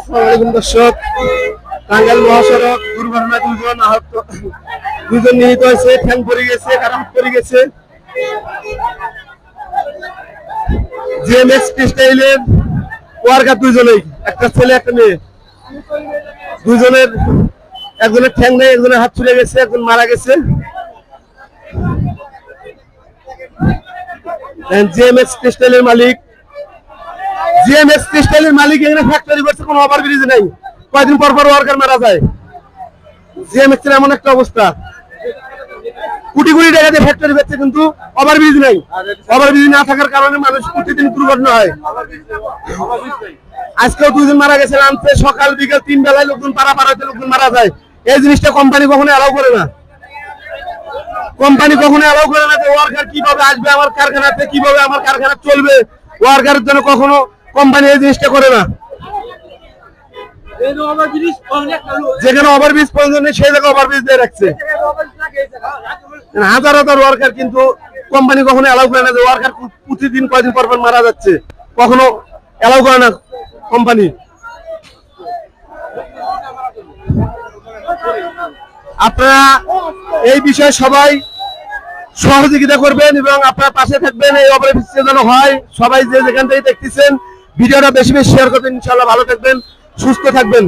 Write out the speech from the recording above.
আসসালামু দর্শক, টাঙ্গাইল মহাসড়ক দুর্ঘটনায় দুজন নিহত হয়েছে, ঠ্যাং পড়ে গেছে, কাটা পড়ে গেছে। জিএমএক্স টেক্সটাইলের ওয়ার্কার দুজনেই, একটা ছেলে একটা মেয়ে, দুজনের একজনের ঠ্যাং নেই, একজনের হাত ছুড়ে গেছে, একজন মারা গেছে। জিএমএক্স টেক্সটাইলের মালিক এখানে ফ্যাক্টরি করছে, কোনো ওভারব্রিজ নেই, কয়েকদিন পর পর ওয়ার্কার মারা যায়। জিএমএক্স এর এমন একটা অবস্থা, কোটি কোটি টাকা দিয়ে ফ্যাক্টরি করছে, কিন্তু ওভারব্রিজ নাই। ওভারব্রিজ না থাকার কারণে মানুষ প্রতিদিন দুর্ঘটনা হয়। আজকেও দুজন মারা গেছে, লাঞ্চে সকাল বিকাল 3 বেলায় লোকজন পারাপাড়াতে লোকজন মারা যায়। এই জিনিসটা কোম্পানি কখনো অ্যালাউ করে না। কোম্পানি কখনো অ্যালাউ করে না যে ওয়ার্কার কিভাবে আসবে আমার কারখানাতে, কিভাবে আমার কারখানা চলবে, ওয়ার্কারের জন্য কখনো কোম্পানি এই জিনিসটা করে না। যেখানে ওভারব্রিজ প্রয়োজন নেই সেই জায়গায় ওভারব্রিজ দিয়ে রাখছে হাজার হাজার ওয়ার্কার, কিন্তু কোম্পানি কখনো অ্যালাউ করে না যে ওয়ার্কার প্রতিদিন কয়দিন পর পর মারা যাচ্ছে, কখনো অ্যালাউ করে না কোম্পানি। আপনারা এই বিষয়ে সবাই সহযোগিতা করবেন এবং আপনার পাশে থাকবেন, এই ওভারব্রিজ যেন হয়। সবাই যে যেখান থেকে দেখতেছেন ভিডিওটা বেশি বেশি শেয়ার করবেন। ইনশাআল্লাহ ভালো থাকবেন, সুস্থ থাকবেন।